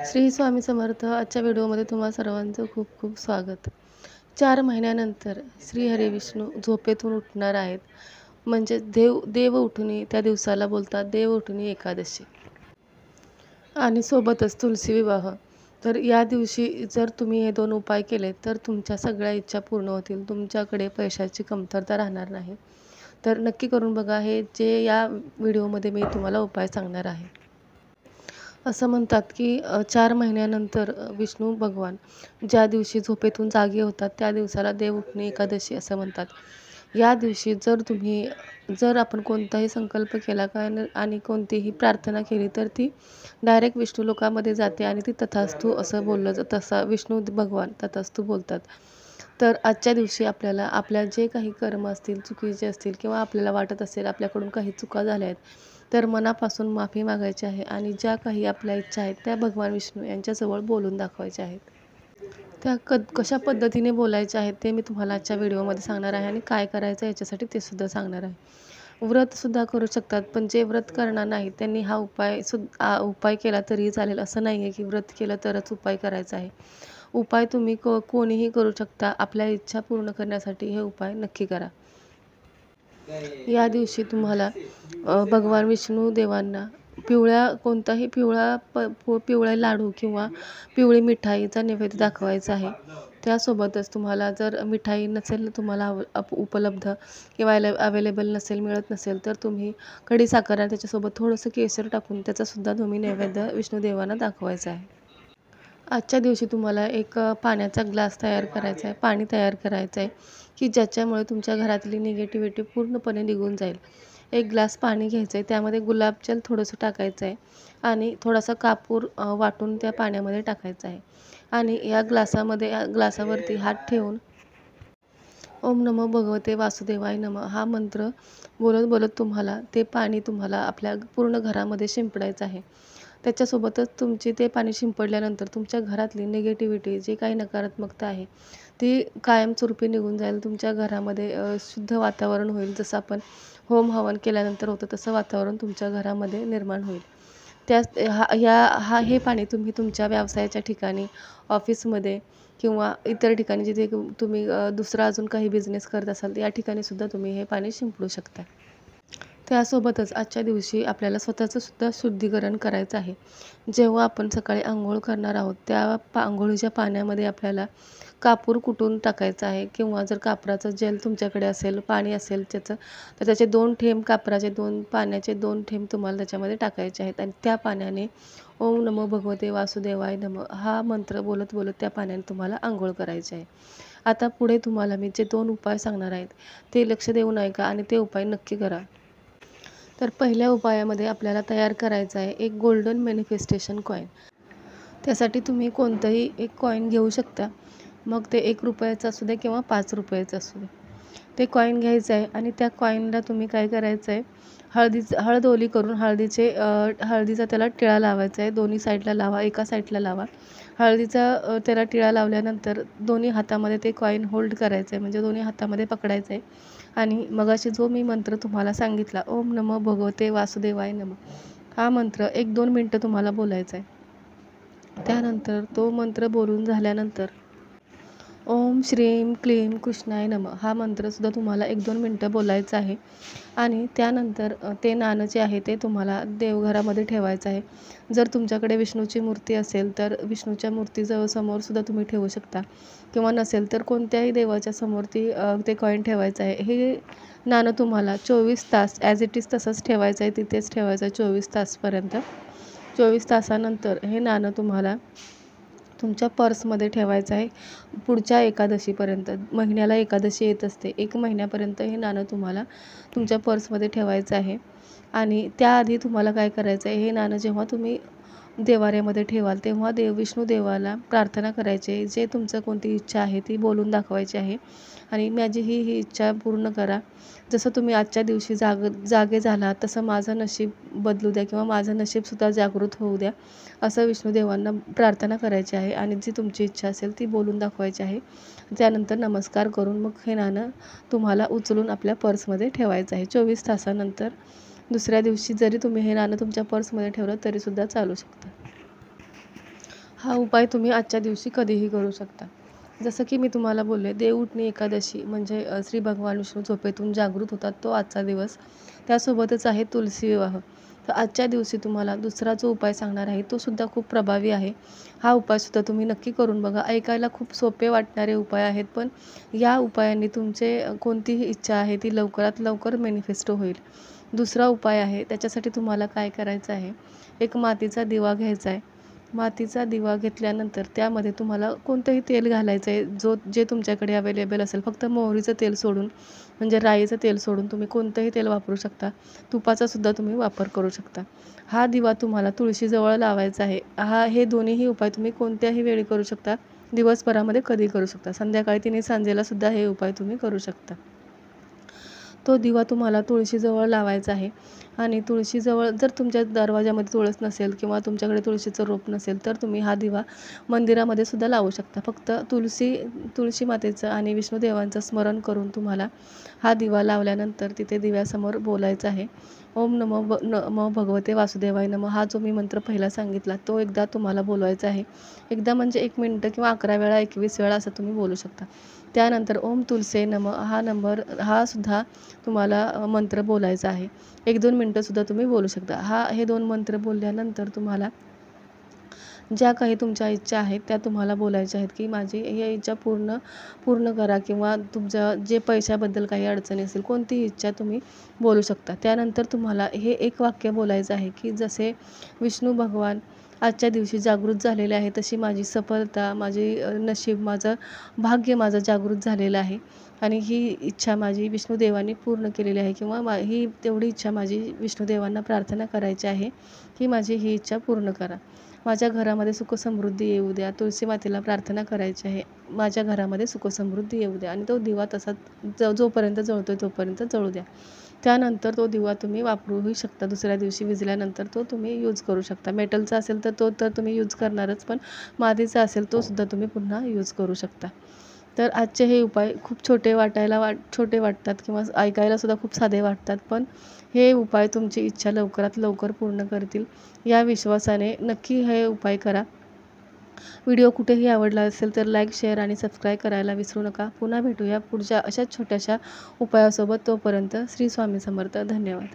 श्री स्वामी समर्थ. आजच्या व्हिडिओमध्ये तुम्हा सर्वांचं खूप खूप स्वागत. 4 महिन्यानंतर श्री हरी विष्णू झोपेतून उठणार आहेत. म्हणजे देव उठुनी त्या दिवसाला बोलतात देव उठुनी एकादशी आणि सोबतच तुलसी विवाह. तर या दिवशी जर तुम्ही हे 2 उपाय केले तर तुमच्या सगळ्या इच्छा पूर्ण होतील. तुमच्याकडे पैशाची कमतरता राहणार नाही. तर नक्की करून बघा हे जे या व्हिडिओमध्ये मी तुम्हाला उपाय सांगणार आहे. असं म्हणतात की 4 महिन्यानंतर विष्णू भगवान ज्या दिवशी झोपेतून जागे होतात त्या दिवसाला देव उठणे एकादशी असं म्हणतात. या दिवशी जर आपण कोणताही संकल्प केला आणि कोणतीही प्रार्थना केली तर ती डायरेक्ट विष्णू लोकामध्ये जाते आणि ती तथास्तु असं बोललं जातं. तसा विष्णू भगवान तथास्तु बोलतात. तर आजच्या दिवशी आपल्याला आपल्या जे काही कर्म असतील चुकीचे असतील किंवा आपल्याला वाटत असेल आपल्याकडून काही चुका झाल्या आहेत तर मनापासून माफी मागायची आहे आणि ज्या काही आपल्या इच्छा आहेत त्या भगवान विष्णू यांच्याजवळ बोलून दाखवायच्या आहेत. त्या कशा पद्धतीने बोलायच्या आहेत ते मी तुम्हाला आजच्या व्हिडिओमध्ये सांगणार आहे आणि काय करायचं याच्यासाठी ते सुद्धा सांगणार आहे. व्रतसुद्धा करू शकतात, पण जे व्रत करणार नाही त्यांनी हा उपाय केला तरीही चालेल. असं नाही आहे की व्रत केलं तरच उपाय करायचा आहे. उपाय तुम्ही कोणीही करू शकता. आपल्या इच्छा पूर्ण करण्यासाठी हे उपाय नक्की करा. या दिवशी तुम्हाला भगवान विष्णू देवांना कोणताही पिवळा लाडू किंवा पिवळी मिठाईचा नैवेद्य दाखवायचा आहे. त्यासोबतच तुम्हाला जर मिठाई नसेल तुम्हाला उपलब्ध किंवा अवेलेबल नसेल मिळत नसेल तर तुम्ही खडीसाखर आणि त्याच्यासोबत थोडंसं केसर टाकून त्याचासुद्धा तुम्ही नैवेद्य विष्णुदेवांना दाखवायचा आहे. आजच्या दिवशी तुम्हाला एक पाण्याचा ग्लास तयार करायचा आहे, पाणी तयार करायचं आहे की ज्याच्यामुळे तुमच्या घरातली निगेटिव्हिटी पूर्णपणे निघून जाईल. एक ग्लास पाणी घ्यायचं आहे, त्यामध्ये गुलाबजल थोडंसं टाकायचं आहे आणि थोडासा कापूर वाटून त्या पाण्यामध्ये टाकायचा आहे आणि या ग्लासावरती हात ठेवून ओम नमो भगवते वासुदेवाय नमः हा मंत्र बोलत बोलत ते पाणी आपल्या पूर्ण घरामध्ये शिंपडायचं आहे. त्याच्यासोबतच ते पाणी शिंपडल्यानंतर तुमच्या घरातली निगेटिव्हिटी जी काही नकारात्मकता आहे ती कायमस्वरूपी निघून जाईल. तुमच्या घरामध्ये शुद्ध वातावरण होईल. जसं आपण होम हवन केल्यानंतर होतं तसं वातावरण तुमच्या घरामध्ये निर्माण होईल. हे पाणी तुम्ही तुमच्या व्यवसायाच्या ठिकाणी, ऑफिसमध्ये किंवा इतर ठिकाणी जिथे तुम्ही दुसरा अजून काही बिझनेस करत असाल या ठिकाणीसुद्धा तुम्ही हे पाणी शिंपडू शकता. त्यासोबतच आजच्या दिवशी आपल्याला स्वतःचं सुद्धा शुद्धीकरण करायचं आहे. जेव्हा आपण सकाळी अंघोळ करणार आहोत त्या अंघोळीच्या पाण्यामध्ये आपल्याला कापूर कुटून टाकायचा आहे किंवा जर कापराचं जेल तुमच्याकडे असेल, पाणी असेल तर त्याचे 2 थेंब पाण्याचे 2 थेंब तुम्हाला त्याच्यामध्ये टाकायचे आहेत आणि त्या पाण्याने ओम नमो भगवते वासुदेवाय नमः हा मंत्र बोलत बोलत त्या पाण्याने तुम्हाला अंघोळ करायचे आहे. आता पुढे तुम्हाला मी जे 2 उपाय सांगणार आहेत ते लक्ष देऊन ऐका आणि ते उपाय नक्की करा. तर पहिल्या उपायामध्ये आपल्याला तयार करायचं आहे एक गोल्डन मॅनिफेस्टेशन कॉईन. त्यासाठी तुम्ही कोणतंही एक कॉईन घेऊ शकता. मग ते 1 रुपयाचं असू दे किंवा 5 रुपयाचं असू दे. ते कॉईन घ्यायचं आहे आणि त्या कॉईनला तुम्ही काय करायचं आहे हळद ओली करून हळदीचा त्याला टिळा लावायचा आहे. दोन्ही साईडला लावा, एका साईडला लावा. हळदीचा त्याला टिळा लावल्यानंतर दोन्ही हातामध्ये ते कॉईन होल्ड करायचं आहे म्हणजे दोन्ही हातामध्ये पकडायचं आहे आणि मगाशी जो मी मंत्र तुम्हाला सांगितला ओम नमो भगवते वासुदेवाय नमः हा मंत्र 1-2 मिनटं तुम्हाला बोलायचा आहे. त्यानंतर तो मंत्र बोलून झाल्यानंतर ओम श्रीम क्लीम कृष्णाय नमः हा मंत्रसुद्धा तुम्हाला 1-2 मिनटं बोलायचं आहे आणि त्यानंतर ते नाणं जे आहे ते तुम्हाला देवघरामध्ये ठेवायचं आहे. जर तुमच्याकडे विष्णूची मूर्ती असेल तर विष्णूच्या मूर्तीजवळ समोरसुद्धा तुम्ही ठेवू शकता किंवा नसेल तर कोणत्याही देवाच्या समोर ते कॉईन ठेवायचं आहे. हे नाणं तुम्हाला 24 तास ॲज इट इज तसंच ठेवायचं आहे, तिथेच ठेवायचं आहे 24 तासपर्यंत. 24 तासानंतर हे नाणं तुम्हाला तुमच्या पर्समध्ये ठेवायचं आहे. पुढच्या एकादशीपर्यंत, महिन्याला एकादशी येत असते, 1 महिन्यापर्यंत हे नाणं तुम्हाला तुमच्या पर्समध्ये ठेवायचं आहे. आणि त्याआधी तुम्हाला काय करायचं आहे, हे नाणं जेव्हा तुम्ही देवाऱ्यामध्ये ठेवाल तेव्हा विष्णुदेवाला प्रार्थना करायची. जे तुमचं कोणती इच्छा आहे ती बोलून दाखवायची आहे आणि माझी ही इच्छा पूर्ण करा. जसं तुम्ही आजच्या दिवशी जागे झालात तसं माझं नशीब बदलू द्या किंवा माझं नशीबसुद्धा जागृत होऊ द्या असं विष्णुदेवांना प्रार्थना करायची आहे आणि जी तुमची इच्छा असेल ती बोलून दाखवायची आहे. त्यानंतर नमस्कार करून मग हे नाणं तुम्हाला उचलून आपल्या पर्समध्ये ठेवायचं आहे. 24 तासानंतर दुसऱ्या दिवशी जरी तुम्ही हे नाणं तुमच्या पर्समध्ये ठेवलं तरीसुद्धा चालू शकतं. हा उपाय तुम्ही आजच्या दिवशी कधीही करू शकता. जसं की मी तुम्हाला बोलले, देवउठणी एकादशी म्हणजे श्री भगवान विष्णू झोपेतून जागृत होतात तो आजचा दिवस. त्यासोबतच आहे तुलसी विवाह. तर आजच्या दिवशी तुम्हाला दुसरा जो उपाय सांगणार आहे, तो सुद्धा खूप प्रभावी आहे. हा उपायसुद्धा तुम्ही नक्की करून बघा. ऐकायला खूप सोपे वाटणारे उपाय आहेत, पण या उपायांनी तुमचे कोणतीही इच्छा आहे ती लवकरात लवकर मॅनिफेस्टो होईल. दुसरा उपाय आहे, त्याच्यासाठी तुम्हाला काय करायचं आहे, एक मातीचा दिवा घ्यायचा आहे. मातीचा दिवा घेतल्यानंतर त्यामध्ये तुम्हाला कोणतंही तेल घालायचं आहे, जे तुमच्याकडे अवेलेबल असेल. फक्त मोहरीचं तेल सोडून म्हणजे राईचं तेल सोडून तुम्ही कोणतंही तेल वापरू शकता. तुपाचासुद्धा तुम्ही वापर करू शकता. हा दिवा तुम्हाला तुळशीजवळ लावायचा आहे. हे दोन्हीही उपाय तुम्ही कोणत्याही वेळी करू शकता. दिवसभरामध्ये कधी करू शकता. संध्याकाळी 3 सांजेलासुद्धा हे उपाय तुम्ही करू शकता. तो दिवा तुम्हाला तुळशीजवळ लावायचा आहे आणि तुळशीजवळ जर तुमच्या दरवाजामध्ये तुळस नसेल किंवा तुमच्याकडे तुळशीचं रोप नसेल, तर तुम्ही हा दिवा मंदिरामध्ये सुद्धा लावू शकता. फक्त तुळशी मातेचं आणि विष्णुदेवांचं स्मरण करून तुम्हाला हा दिवा लावल्यानंतर तिथे दिव्यासमोर बोलायचं आहे. ओम नमो भगवते वासुदेवाय नमः. हा जो मी मंत्र पहिला सांगितला तो एकदा तुम्हाला बोलवायचा आहे. एकदा म्हणजे 1 मिनिटं किंवा 11 वेळा 21 वेळा असं तुम्ही बोलू शकता. त्यानंतर ओम तुलसे नमः हा सुद्धा तुम्हाला मंत्र बोलायचा आहे. 1-2 मिनिटंसुद्धा तुम्ही बोलू शकता. हे 2 मंत्र बोलल्यानंतर तुम्हाला ज्या काही तुमच्या इच्छा आहेत त्या तुम्हाला बोलायच्या आहेत, की माझी ही इच्छा पूर्ण पूर्ण करा किंवा तुमच्या जे पैशाबद्दल काही अडचणी असेल, कोणतीही इच्छा तुम्ही बोलू शकता. त्यानंतर तुम्हाला हे एक वाक्य बोलायचं आहे, की जसे विष्णू भगवान आजच्या दिवशी जागृत झालेले आहे, तशी माझी सफलता, नशीब, माझं भाग्य जागृत झालेलं आहे आणि ही इच्छा माझी विष्णुदेवांनी पूर्ण केलेली आहे किंवा ही तेवढी इच्छा माझी विष्णुदेवांना प्रार्थना करायची आहे, की माझी ही इच्छा पूर्ण करा. माझ्या घरामध्ये सुखसमृद्धी येऊ द्या. तुळशी मातेला प्रार्थना करायची आहे, माझ्या घरामध्ये सुखसमृद्धी येऊ द्या आणि तो दिवा तसाच जोपर्यंत जळतोय तोपर्यंत जळू द्या. त्यानंतर तो दिवा तुम्ही वापरूही शकता. दुसऱ्या दिवशी विझल्यानंतर तो तुम्ही यूज करू शकता. मेटलचा असेल तर तो तर तुम्ही यूज करणारच, पण मातीचा असेल तो सुद्धा तुम्ही पुन्हा यूज करू शकता. तर आजचे हे उपाय खूप छोटे वाटतात किंवा ऐकायलासुद्धा खूप साधे वाटतात, पण हे उपाय तुमची इच्छा लवकरात लवकर पूर्ण करतील. या विश्वासाने नक्की हे उपाय करा. व्हिडिओ कुठेही आवडला असेल तर लाईक, शेअर आणि सबस्क्राईब करायला विसरू नका. पुन्हा भेटूया पुढच्या अशाच छोट्याशा उपायासोबत. तोपर्यंत श्री स्वामी समर्थ. धन्यवाद.